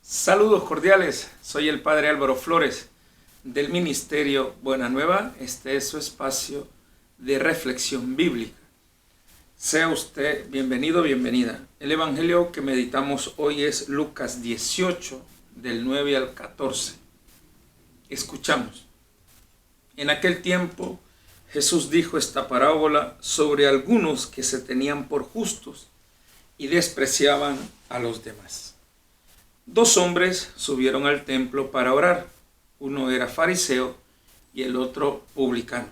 Saludos cordiales, soy el Padre Álvaro Flores del Ministerio Buena Nueva. Este es su espacio de reflexión bíblica. Sea usted bienvenido, bienvenida. El evangelio que meditamos hoy es Lucas 18, del 9 al 14. Escuchamos. En aquel tiempo Jesús dijo esta parábola sobre algunos que se tenían por justos y despreciaban a los demás. Dos hombres subieron al templo para orar. Uno era fariseo y el otro publicano.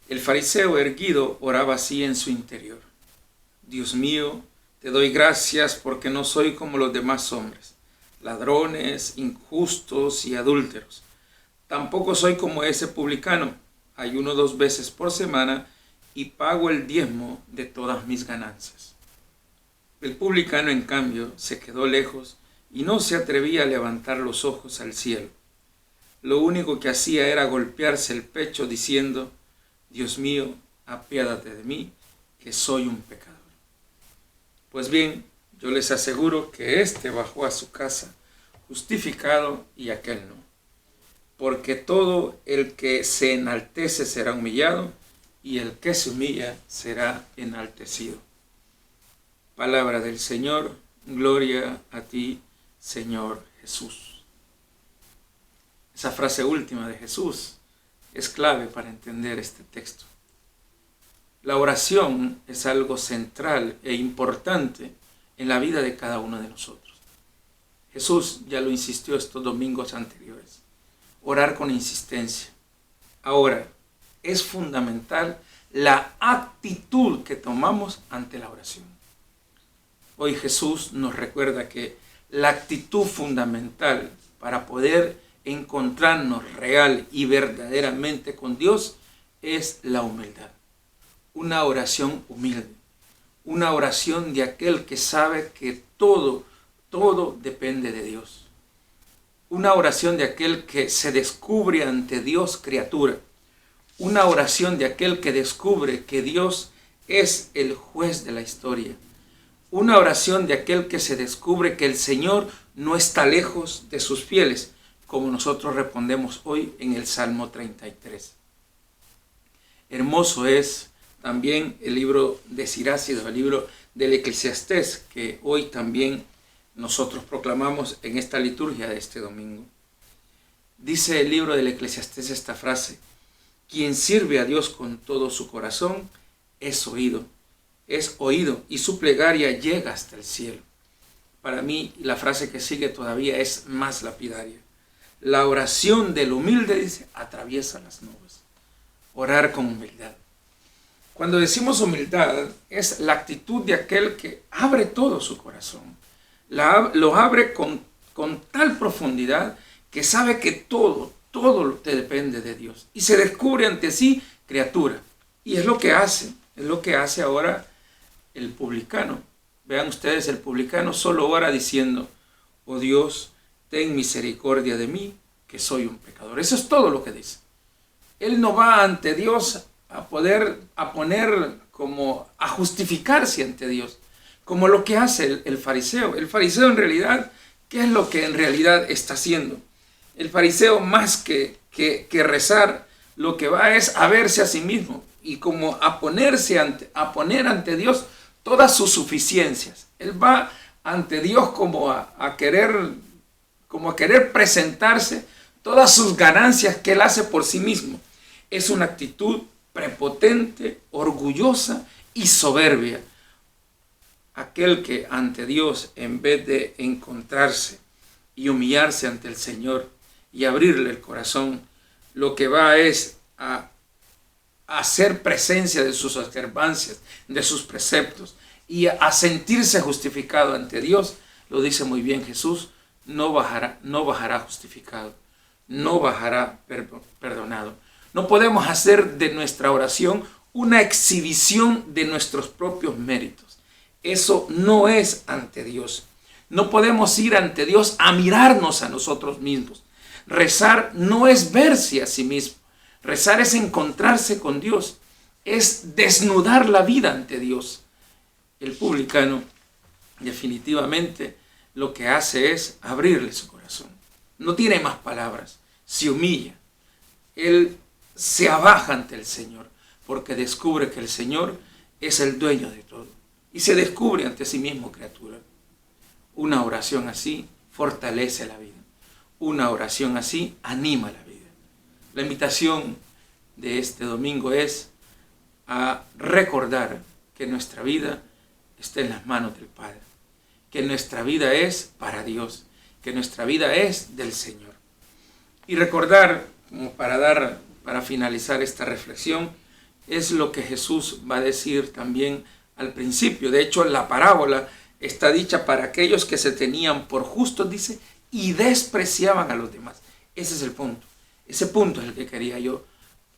El fariseo erguido oraba así en su interior: Dios mío, te doy gracias porque no soy como los demás hombres, ladrones, injustos y adúlteros. Tampoco soy como ese publicano. Ayuno 2 veces por semana y pago el diezmo de todas mis ganancias. El publicano, en cambio, se quedó lejos y no se atrevía a levantar los ojos al cielo. Lo único que hacía era golpearse el pecho diciendo: Dios mío, apiádate de mí, que soy un pecador. Pues bien, yo les aseguro que éste bajó a su casa justificado y aquel no. Porque todo el que se enaltece será humillado, y el que se humilla será enaltecido. Palabra del Señor, gloria a ti, Señor Jesús. Esa frase última de Jesús es clave para entender este texto. La oración es algo central e importante en la vida de cada uno de nosotros. Jesús ya lo insistió estos domingos anteriores. Orar con insistencia. Ahora, es fundamental la actitud que tomamos ante la oración. Hoy Jesús nos recuerda que la actitud fundamental para poder encontrarnos real y verdaderamente con Dios es la humildad. Una oración humilde. Una oración de aquel que sabe que todo depende de Dios. Una oración de aquel que se descubre ante Dios criatura. Una oración de aquel que descubre que Dios es el juez de la historia. Una oración de aquel que se descubre que el Señor no está lejos de sus fieles, como nosotros respondemos hoy en el Salmo 33. Hermoso es también el libro de Siracide, el libro del Eclesiastés, que hoy también nosotros proclamamos en esta liturgia de este domingo. Dice el libro del Eclesiastés esta frase: quien sirve a Dios con todo su corazón es oído y su plegaria llega hasta el cielo. Para mí la frase que sigue todavía es más lapidaria. La oración del humilde, dice, atraviesa las nubes. Orar con humildad. Cuando decimos humildad, es la actitud de aquel que abre todo su corazón. Lo abre con tal profundidad que sabe que todo te depende de Dios. Y se descubre ante sí criatura. Y es lo que hace ahora el publicano. Vean ustedes, el publicano solo ora diciendo: oh Dios, ten misericordia de mí, que soy un pecador. Eso es todo lo que dice. Él no va ante Dios a justificarse ante Dios, como lo que hace el fariseo. El fariseo en realidad, ¿qué es lo que en realidad está haciendo? El fariseo, más que rezar, lo que va es a verse a sí mismo y como a poner ante Dios todas sus suficiencias. Él va ante Dios como a querer presentarse todas sus ganancias que él hace por sí mismo. Es una actitud prepotente, orgullosa y soberbia. Aquel que ante Dios, en vez de encontrarse y humillarse ante el Señor y abrirle el corazón, lo que va es a hacer presencia de sus observancias, de sus preceptos, y a sentirse justificado ante Dios, lo dice muy bien Jesús: no bajará justificado, no bajará perdonado. No podemos hacer de nuestra oración una exhibición de nuestros propios méritos. Eso no es ante Dios. No podemos ir ante Dios a mirarnos a nosotros mismos. Rezar no es verse a sí mismo. Rezar es encontrarse con Dios. Es desnudar la vida ante Dios. El publicano definitivamente lo que hace es abrirle su corazón. No tiene más palabras, se humilla. Él se abaja ante el Señor porque descubre que el Señor es el dueño de todo y se descubre ante sí mismo criatura. Una oración así fortalece la vida. Una oración así anima la vida. La invitación de este domingo es a recordar que nuestra vida está en las manos del Padre, que nuestra vida es para Dios, que nuestra vida es del Señor. Y recordar, como para finalizar esta reflexión, es lo que Jesús va a decir también al principio. De hecho, la parábola está dicha para aquellos que se tenían por justos, dice, y despreciaban a los demás. Ese es el punto. Ese punto es el que quería yo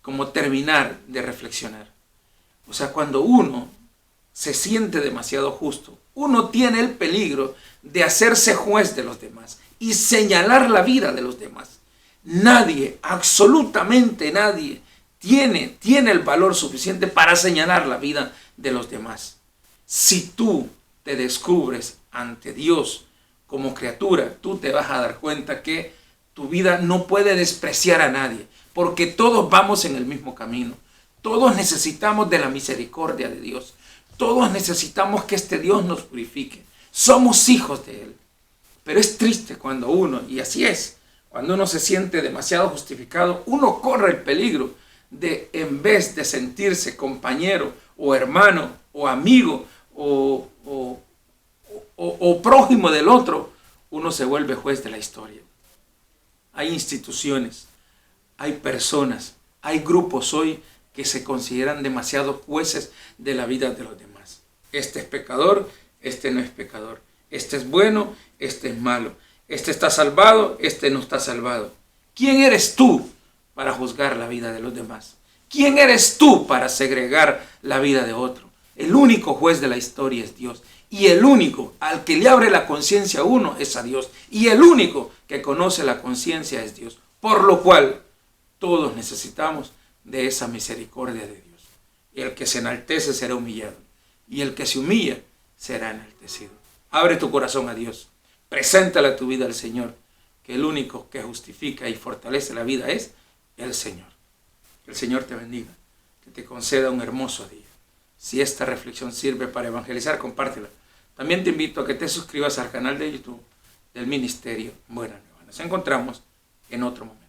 como terminar de reflexionar. O sea, cuando uno se siente demasiado justo, uno tiene el peligro de hacerse juez de los demás y señalar la vida de los demás. Nadie, absolutamente nadie, tiene el valor suficiente para señalar la vida de los demás. Si tú te descubres ante Dios como criatura, tú te vas a dar cuenta que tu vida no puede despreciar a nadie, porque todos vamos en el mismo camino. Todos necesitamos de la misericordia de Dios. Todos necesitamos que este Dios nos purifique. Somos hijos de Él. Pero es triste cuando uno, y así es, cuando uno se siente demasiado justificado, uno corre el peligro de, en vez de sentirse compañero o hermano o amigo o prójimo del otro, uno se vuelve juez de la historia. Hay instituciones, hay personas, hay grupos hoy que se consideran demasiado jueces de la vida de los demás. Este es pecador, este no es pecador. Este es bueno, este es malo. Este está salvado, este no está salvado. ¿Quién eres tú para juzgar la vida de los demás? ¿Quién eres tú para segregar la vida de otro? El único juez de la historia es Dios. Y el único al que le abre la conciencia a uno es a Dios. Y el único que conoce la conciencia es Dios. Por lo cual, todos necesitamos de esa misericordia de Dios. Y el que se enaltece será humillado. Y el que se humilla será enaltecido. Abre tu corazón a Dios. Preséntale tu vida al Señor. Que el único que justifica y fortalece la vida es el Señor. Que el Señor te bendiga. Que te conceda un hermoso día. Si esta reflexión sirve para evangelizar, compártela. También te invito a que te suscribas al canal de YouTube del Ministerio Buena Nueva. Nos encontramos en otro momento.